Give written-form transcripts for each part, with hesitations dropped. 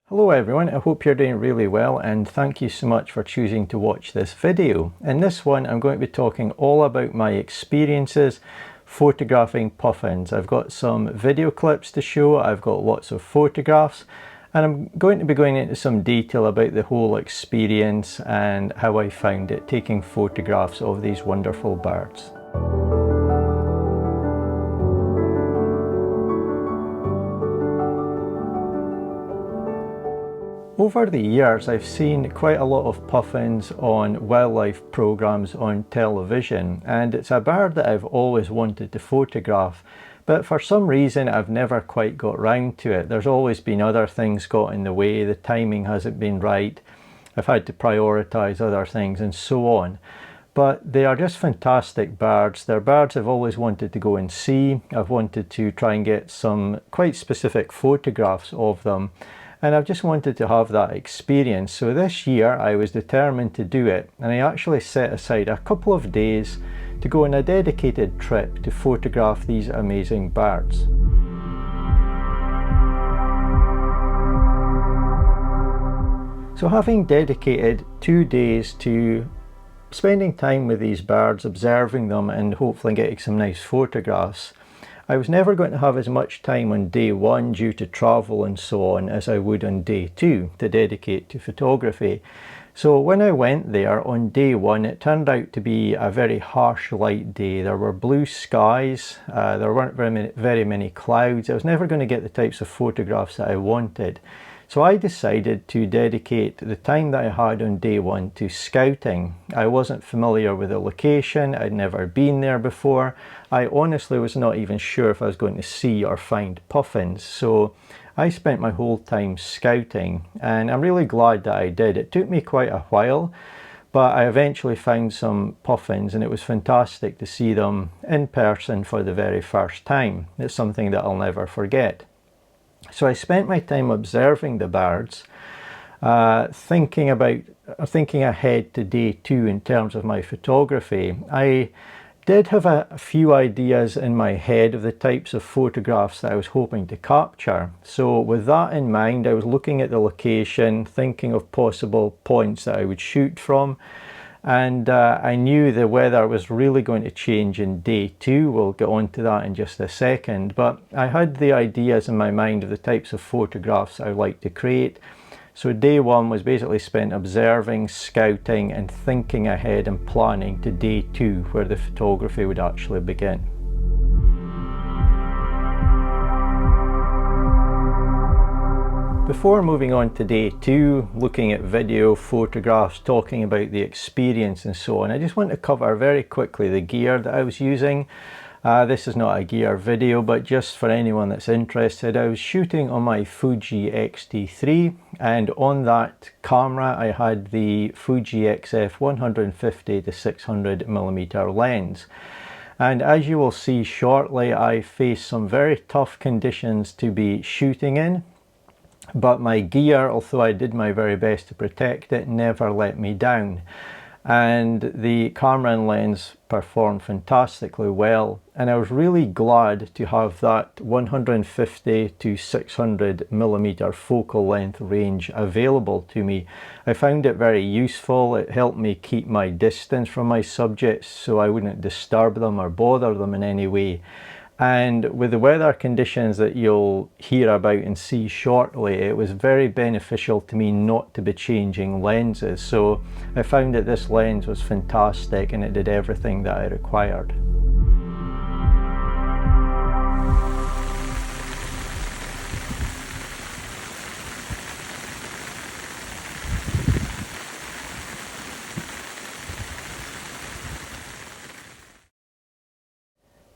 Hello everyone, I hope you're doing really well and thank you so much for choosing to watch this video. In this one I'm going to be talking all about my experiences photographing puffins. I've got some video clips to show, I've got lots of photographs, and I'm going to be going into some detail about the whole experience and how I found it taking photographs of these wonderful birds. Over the years I've seen quite a lot of puffins on wildlife programs on television, and it's a bird that I've always wanted to photograph, but for some reason I've never quite got round to it. There's always been other things got in the way, the timing hasn't been right, I've had to prioritise other things and so on. But they are just fantastic birds. They're birds I've always wanted to go and see. I've wanted to try and get some quite specific photographs of them. And I've just wanted to have that experience. So this year I was determined to do it, and I actually set aside a couple of days to go on a dedicated trip to photograph these amazing birds. So having dedicated 2 days to spending time with these birds, observing them and hopefully getting some nice photographs, I was never going to have as much time on day one due to travel and so on as I would on day two to dedicate to photography. So when I went there on day one, it turned out to be a very harsh light day. There were blue skies, there weren't very many clouds. I was never going to get the types of photographs that I wanted. So I decided to dedicate the time that I had on day one to scouting. I wasn't familiar with the location, I'd never been there before. I honestly was not even sure if I was going to see or find puffins. So I spent my whole time scouting, and I'm really glad that I did. It took me quite a while, but I eventually found some puffins, and it was fantastic to see them in person for the very first time. It's something that I'll never forget. So I spent my time observing the birds, thinking ahead to day two in terms of my photography. I did have a few ideas in my head of the types of photographs that I was hoping to capture. So with that in mind, I was looking at the location, thinking of possible points that I would shoot from. And I knew the weather was really going to change in day two. We'll get on to that in just a second. But I had the ideas in my mind of the types of photographs I would like to create. So day one was basically spent observing, scouting, and thinking ahead and planning to day two, where the photography would actually begin. Before moving on to day two, looking at video, photographs, talking about the experience and so on, I just want to cover very quickly the gear that I was using. This is not a gear video, but just for anyone that's interested, I was shooting on my Fuji X-T3, and on that camera I had the Fuji XF 150 to 600mm lens. And as you will see shortly, I faced some very tough conditions to be shooting in. But my gear, although I did my very best to protect it, never let me down. And the camera and lens performed fantastically well. And I was really glad to have that 150 to 600mm focal length range available to me. I found it very useful. It helped me keep my distance from my subjects so I wouldn't disturb them or bother them in any way. And with the weather conditions that you'll hear about and see shortly, it was very beneficial to me not to be changing lenses. So I found that this lens was fantastic and it did everything that I required.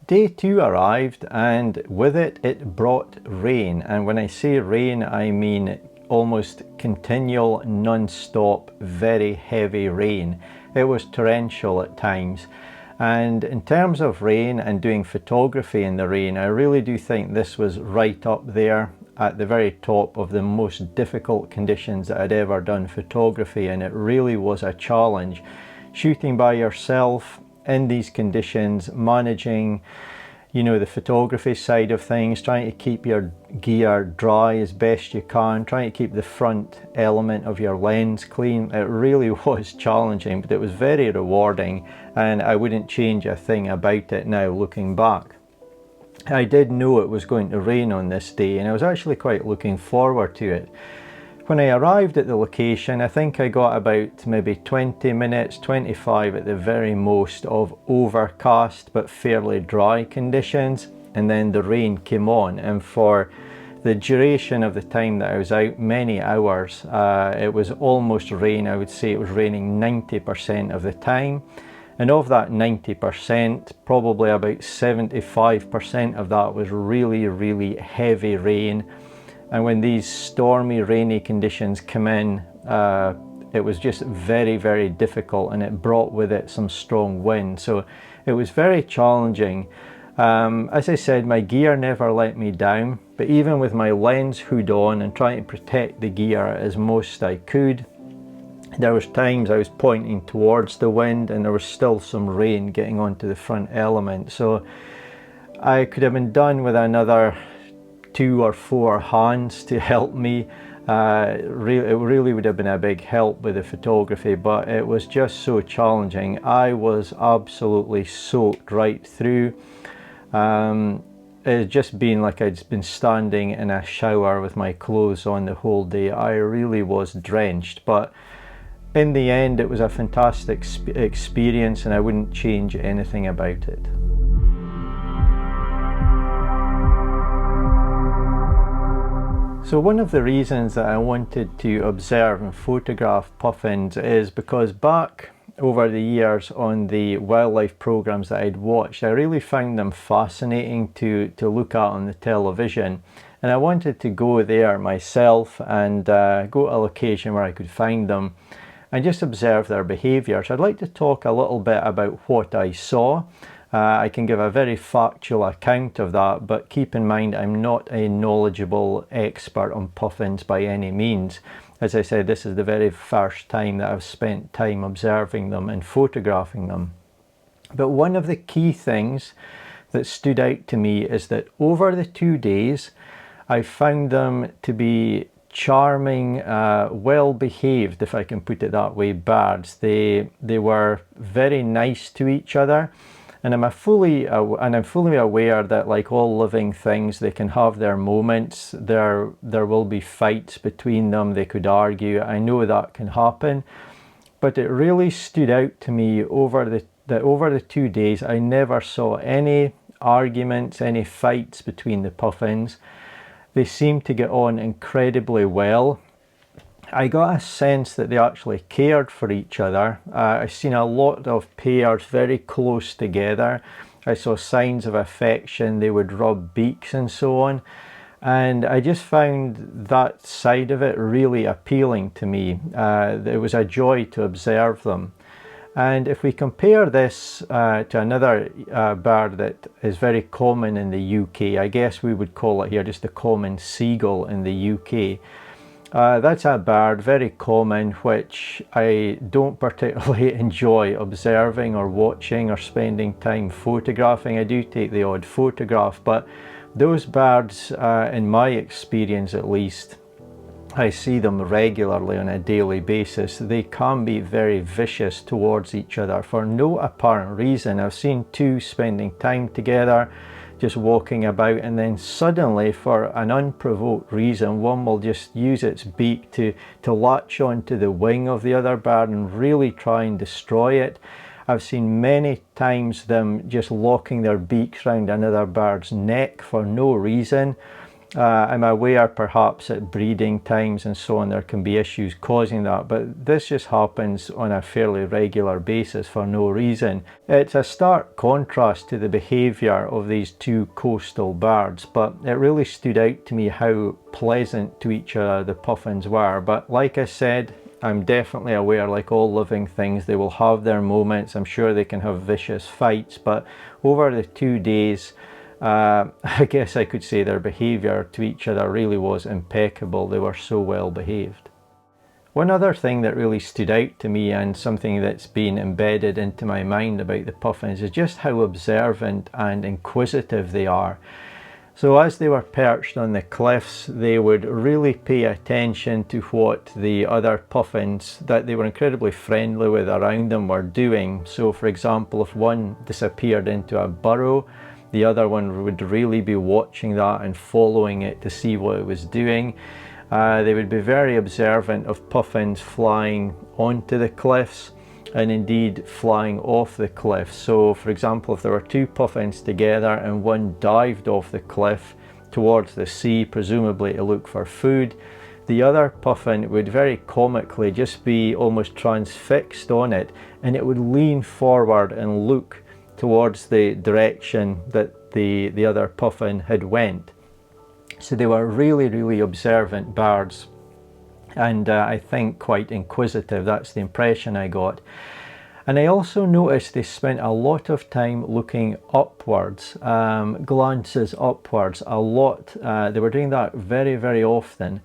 Day two arrived, and with it, it brought rain. And when I say rain, I mean almost continual, non-stop, very heavy rain. It was torrential at times. And in terms of rain and doing photography in the rain, I really do think this was right up there at the very top of the most difficult conditions that I'd ever done photography, and it really was a challenge. Shooting by yourself in these conditions, managing you know, the photography side of things, trying to keep your gear dry as best you can, trying to keep the front element of your lens clean. It really was challenging, but it was very rewarding, and I wouldn't change a thing about it now looking back. I did know it was going to rain on this day, and I was actually quite looking forward to it. When I arrived at the location, I think I got about maybe 20 minutes, 25 at the very most, of overcast but fairly dry conditions, and then the rain came on, and for the duration of the time that I was out, many hours, it was almost rain. I would say it was raining 90% of the time, and of that 90%, probably about 75% of that was really, really heavy rain. And when these stormy, rainy conditions come in, it was just very, very difficult, and it brought with it some strong wind. So it was very challenging. As I said, my gear never let me down, but even with my lens hood on and trying to protect the gear as most I could, there was times I was pointing towards the wind and there was still some rain getting onto the front element. So I could have been done with another 2 or 4 hands to help me. It really would have been a big help with the photography, but it was just so challenging. I was absolutely soaked right through. It just been like I'd been standing in a shower with my clothes on the whole day. I really was drenched, but in the end it was a fantastic experience, and I wouldn't change anything about it. So one of the reasons that I wanted to observe and photograph puffins is because back over the years on the wildlife programs that I'd watched, I really found them fascinating to look at on the television. And I wanted to go there myself and go to a location where I could find them and just observe their behaviour. So I'd like to talk a little bit about what I saw. I can give a very factual account of that, but keep in mind I'm not a knowledgeable expert on puffins by any means. As I said, this is the very first time that I've spent time observing them and photographing them. But one of the key things that stood out to me is that over the 2 days, I found them to be charming, well behaved, if I can put it that way, birds. They were very nice to each other. And I'm fully aware that, like all living things, they can have their moments. There will be fights between them. They could argue. I know that can happen, but it really stood out to me over the 2 days. I never saw any arguments, any fights between the puffins. They seemed to get on incredibly well. I got a sense that they actually cared for each other. I've seen a lot of pairs very close together. I saw signs of affection. They would rub beaks and so on. And I just found that side of it really appealing to me. It was a joy to observe them. And if we compare this to another bird that is very common in the UK, I guess we would call it here just the common seagull in the UK. That's a bird, very common, which I don't particularly enjoy observing or watching or spending time photographing. I do take the odd photograph, but those birds, in my experience at least, I see them regularly on a daily basis. They can be very vicious towards each other for no apparent reason. I've seen two spending time together, just walking about, and then suddenly, for an unprovoked reason, one will just use its beak to latch onto the wing of the other bird and really try and destroy it. I've seen many times them just locking their beaks around another bird's neck for no reason. I'm aware perhaps at breeding times and so on there can be issues causing that, but this just happens on a fairly regular basis for no reason. It's a stark contrast to the behaviour of these two coastal birds, but it really stood out to me how pleasant to each other the puffins were. But like I said, I'm definitely aware, like all living things, they will have their moments. I'm sure they can have vicious fights, but over the 2 days, I guess I could say their behaviour to each other really was impeccable. They were so well behaved. One other thing that really stood out to me, and something that's been embedded into my mind about the puffins, is just how observant and inquisitive they are. So as they were perched on the cliffs, they would really pay attention to what the other puffins that they were incredibly friendly with around them were doing. So for example, if one disappeared into a burrow, the other one would really be watching that and following it to see what it was doing. They would be very observant of puffins flying onto the cliffs, and indeed flying off the cliff. So for example, if there were two puffins together and one dived off the cliff towards the sea, presumably to look for food, the other puffin would very comically just be almost transfixed on it, and it would lean forward and look towards the direction that the other puffin had went. So they were really observant birds, and I think quite inquisitive. That's the impression I got. And I also noticed they spent a lot of time looking upwards, glances upwards a lot. They were doing that very often,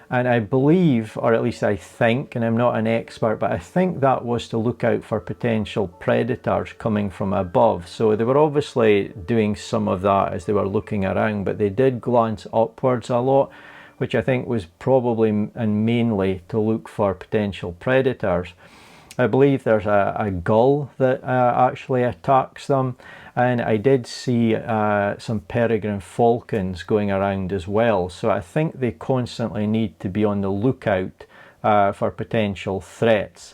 and I believe, or at least I think, and I'm not an expert, but I think that was to look out for potential predators coming from above. So they were obviously doing some of that as they were looking around, but they did glance upwards a lot, which I think was probably and mainly to look for potential predators. I believe there's a gull that actually attacks them, and I did see some peregrine falcons going around as well. So I think they constantly need to be on the lookout for potential threats,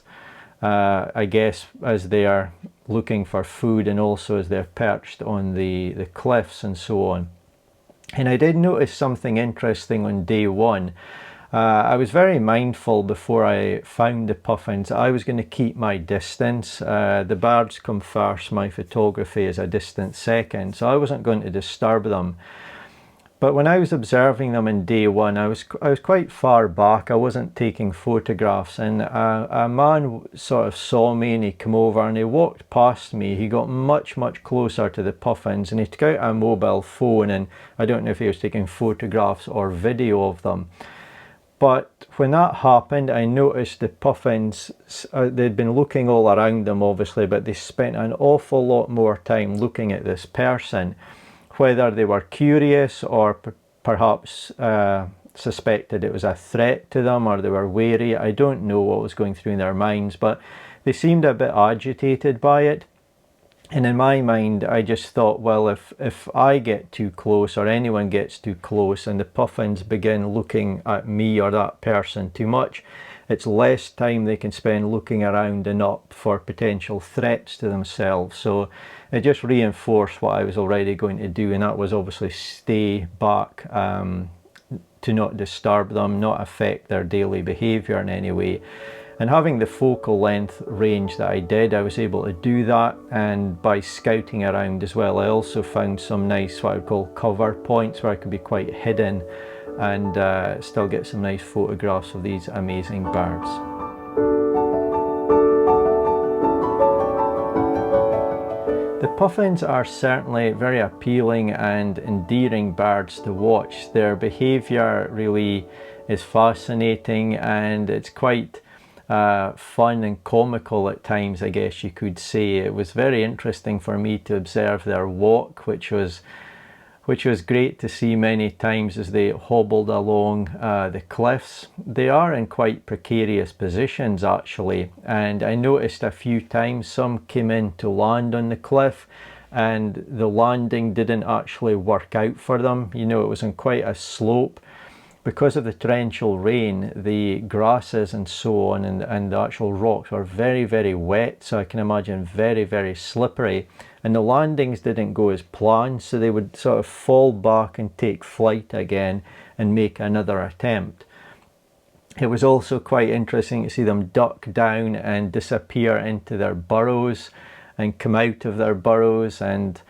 I guess, as they are looking for food, and also as they're perched on the cliffs and so on. And I did notice something interesting on day one. I was very mindful before I found the puffins. I was going to keep my distance. The birds come first, my photography is a distant second, so I wasn't going to disturb them. But when I was observing them in day one, I was quite far back. I wasn't taking photographs, and a man sort of saw me, and he came over and he walked past me. He got much closer to the puffins, and he took out a mobile phone, and I don't know if he was taking photographs or video of them. But when that happened, I noticed the puffins, they'd been looking all around them obviously, but they spent an awful lot more time looking at this person. Whether they were curious or perhaps suspected it was a threat to them, or they were wary, I don't know what was going through their minds, but they seemed a bit agitated by it. And in my mind, I just thought, well, if I get too close, or anyone gets too close, and the puffins begin looking at me or that person too much, it's less time they can spend looking around and up for potential threats to themselves. So it just reinforced what I was already going to do, and that was obviously stay back, to not disturb them, not affect their daily behaviour in any way. And having the focal length range that I did, I was able to do that, and by scouting around as well, I also found some nice, what I would call, cover points where I could be quite hidden and still get some nice photographs of these amazing birds. The puffins are certainly very appealing and endearing birds to watch. Their behaviour really is fascinating, and it's quite fun and comical at times, I guess you could say. It was very interesting for me to observe their walk, which was great to see many times as they hobbled along the cliffs. They are in quite precarious positions actually, and I noticed a few times some came in to land on the cliff, and the landing didn't actually work out for them. You know, it was on quite a slope. Because of the torrential rain, the grasses and so on and the actual rocks were very wet, so I can imagine very slippery, and the landings didn't go as planned, so they would sort of fall back and take flight again and make another attempt. It was also quite interesting to see them duck down and disappear into their burrows and come out of their burrows, and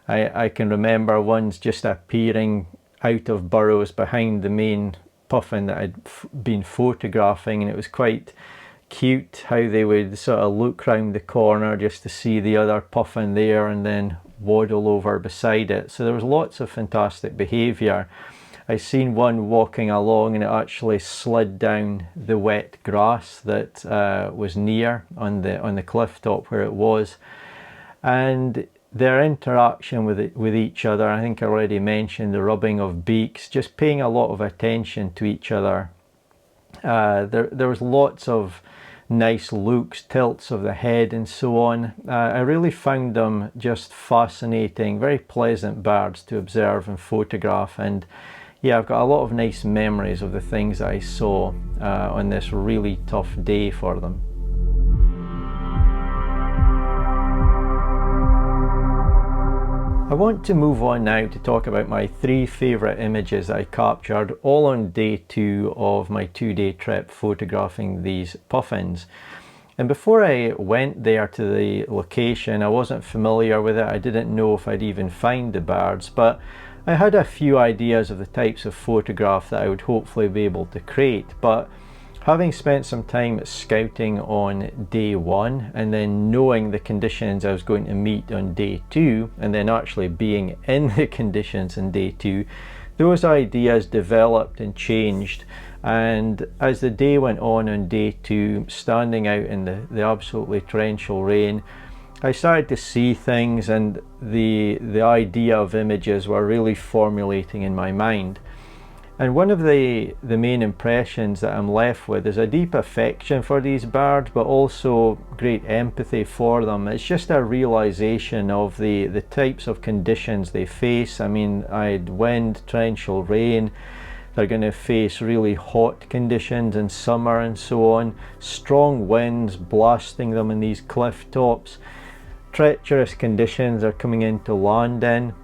I can remember ones just appearing out of burrows behind the main puffin that I'd been photographing, and it was quite cute how they would sort of look round the corner just to see the other puffin there and then waddle over beside it. So there was lots of fantastic behaviour. I seen one walking along and it actually slid down the wet grass that was near on the cliff top where it was. And their interaction with each other, I think I already mentioned the rubbing of beaks, just paying a lot of attention to each other. There was lots of nice looks, tilts of the head and so on. I really found them just fascinating, very pleasant birds to observe and photograph, and yeah, I've got a lot of nice memories of the things that I saw on this really tough day for them. I want to move on now to talk about my 3 favourite images that I captured all on day 2 of my 2-day trip photographing these puffins. And before I went there to the location, I wasn't familiar with it. I didn't know if I'd even find the birds, but I had a few ideas of the types of photograph that I would hopefully be able to create. But having spent some time scouting on day 1 and then knowing the conditions I was going to meet on day 2 and then actually being in the conditions in day 2, those ideas developed and changed. And as the day went on day 2, standing out in the absolutely torrential rain, I started to see things, and the idea of images were really formulating in my mind. And one of the main impressions that I'm left with is a deep affection for these birds, but also great empathy for them. It's just a realization of the types of conditions they face. I mean, I had wind, torrential rain. They're going to face really hot conditions in summer and so on. Strong winds blasting them in these cliff tops. Treacherous conditions they're coming into land in.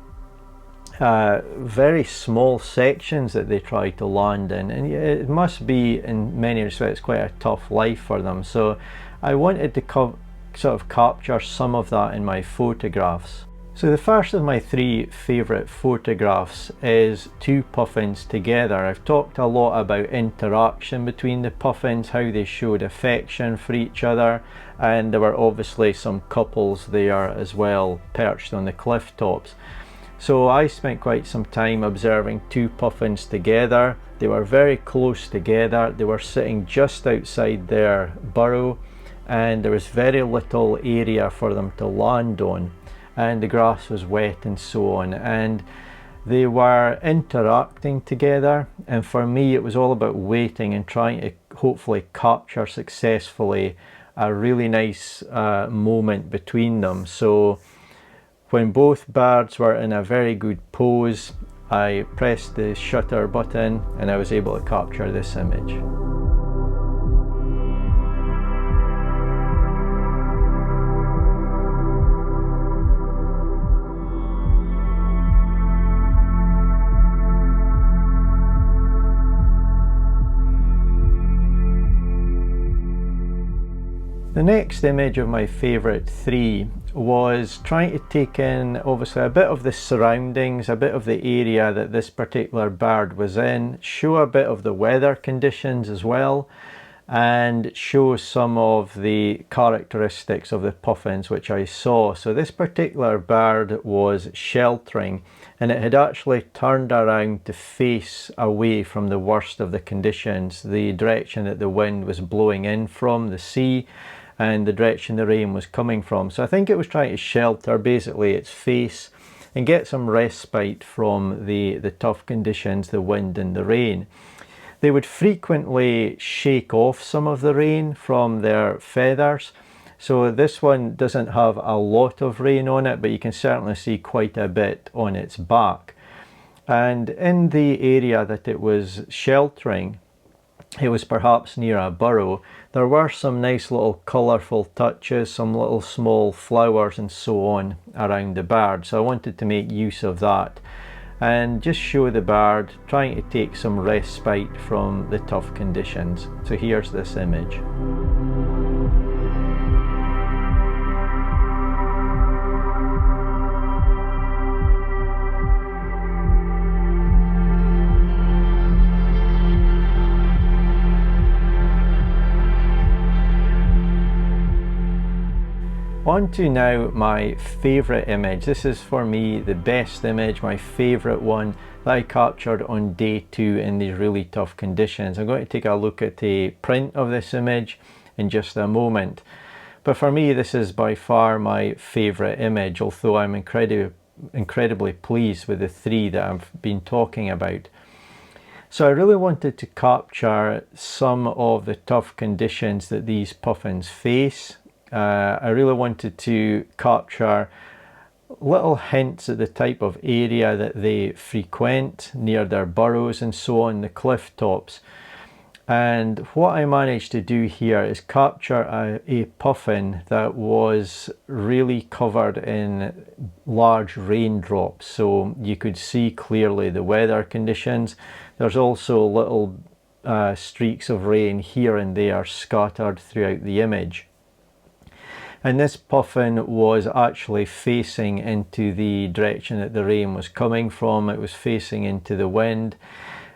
Very small sections that they try to land in, and it must be in many respects quite a tough life for them. So I wanted to sort of capture some of that in my photographs. So the first of my 3 favourite photographs is 2 puffins together. I've talked a lot about interaction between the puffins, how they showed affection for each other, and there were obviously some couples there as well, perched on the cliff tops. So I spent quite some time observing 2 puffins together. They were very close together. They were sitting just outside their burrow, and there was very little area for them to land on, and the grass was wet and so on, and they were interacting together. And for me, it was all about waiting and trying to hopefully capture successfully a really nice moment between them. So when both birds were in a very good pose, I pressed the shutter button and I was able to capture this image. The next image of my favourite 3 was trying to take in obviously a bit of the surroundings, a bit of the area that this particular bird was in, show a bit of the weather conditions as well, and show some of the characteristics of the puffins which I saw. So this particular bird was sheltering, and it had actually turned around to face away from the worst of the conditions, the direction that the wind was blowing in from the sea and the direction the rain was coming from. So I think it was trying to shelter basically its face and get some respite from the tough conditions, the wind and the rain. They would frequently shake off some of the rain from their feathers. So this one doesn't have a lot of rain on it, but you can certainly see quite a bit on its back. And in the area that it was sheltering, it was perhaps near a burrow, there were some nice little colourful touches, some little small flowers and so on around the bird. So I wanted to make use of that and just show the bird trying to take some respite from the tough conditions. So here's this image. On to now my favourite image. This is for me the best image, my favourite one that I captured on day 2 in these really tough conditions. I'm going to take a look at a print of this image in just a moment. But for me, this is by far my favourite image, although I'm incredibly pleased with the 3 that I've been talking about. So I really wanted to capture some of the tough conditions that these puffins face. I really wanted to capture little hints at the type of area that they frequent near their burrows and so on, the cliff tops. And what I managed to do here is capture a puffin that was really covered in large raindrops, so you could see clearly the weather conditions. There's also little streaks of rain here and there scattered throughout the image. And this puffin was actually facing into the direction that the rain was coming from. It was facing into the wind.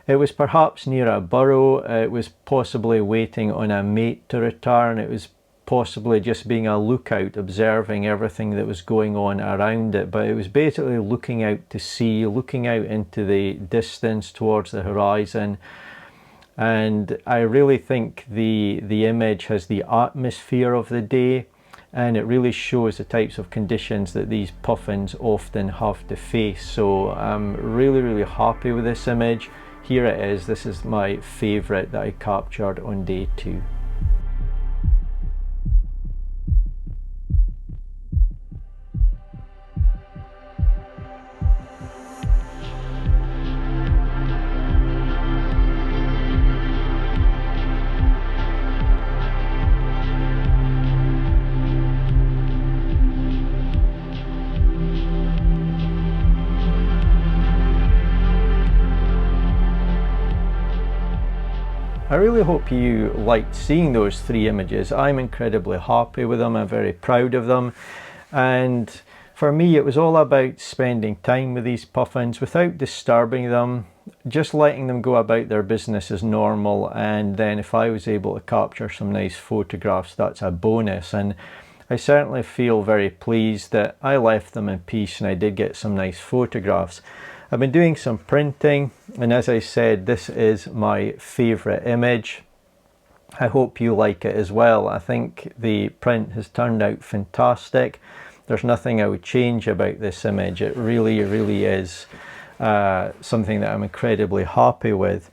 It was perhaps near a burrow. It was possibly waiting on a mate to return. It was possibly just being a lookout, observing everything that was going on around it. But it was basically looking out to sea, looking out into the distance towards the horizon. And I really think the image has the atmosphere of the day, and it really shows the types of conditions that these puffins often have to face. So I'm really happy with this image. Here it is. This is my favourite that I captured on day 2. I really hope you liked seeing those 3 images. I'm incredibly happy with them. I'm very proud of them. And for me, it was all about spending time with these puffins without disturbing them, just letting them go about their business as normal. And then if I was able to capture some nice photographs, that's a bonus. And I certainly feel very pleased that I left them in peace and I did get some nice photographs. I've been doing some printing, and as I said, this is my favourite image. I hope you like it as well. I think the print has turned out fantastic. There's nothing I would change about this image. It really is something that I'm incredibly happy with.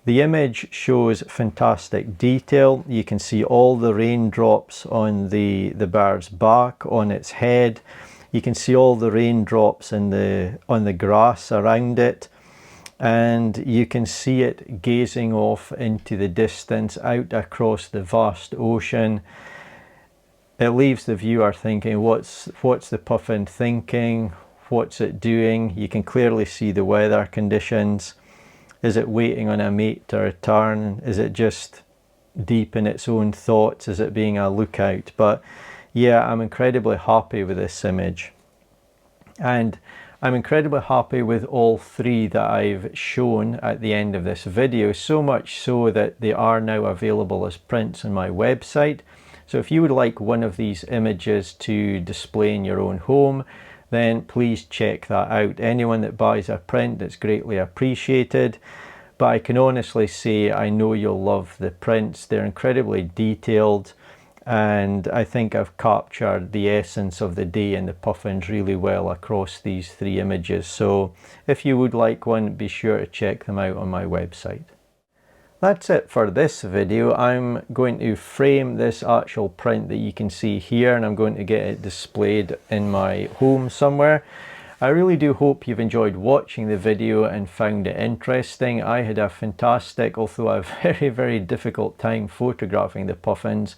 The image shows fantastic detail. You can see all the raindrops on the bird's back, on its head. You can see all the raindrops on the grass around it, and you can see it gazing off into the distance out across the vast ocean. It leaves the viewer thinking, what's the puffin thinking? What's it doing? You can clearly see the weather conditions. Is it waiting on a mate to return? Is it just deep in its own thoughts? Is it being a lookout? But yeah, I'm incredibly happy with this image, and I'm incredibly happy with all 3 that I've shown at the end of this video, so much so that they are now available as prints on my website. So if you would like one of these images to display in your own home, then please check that out. Anyone that buys a print, that's greatly appreciated. But I can honestly say I know you'll love the prints. They're incredibly detailed, and I think I've captured the essence of the day and the puffins really well across these 3 images. So if you would like one, be sure to check them out on my website. That's it for this video. I'm going to frame this actual print that you can see here, and I'm going to get it displayed in my home somewhere. I really do hope you've enjoyed watching the video and found it interesting. I had a fantastic, although a very difficult time photographing the puffins.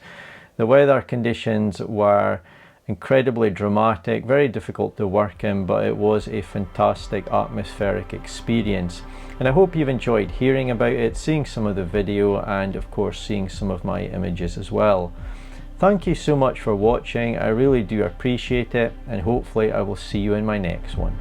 The weather conditions were incredibly dramatic, very difficult to work in, but it was a fantastic atmospheric experience. And I hope you've enjoyed hearing about it, seeing some of the video, and of course seeing some of my images as well. Thank you so much for watching. I really do appreciate it, and hopefully I will see you in my next one.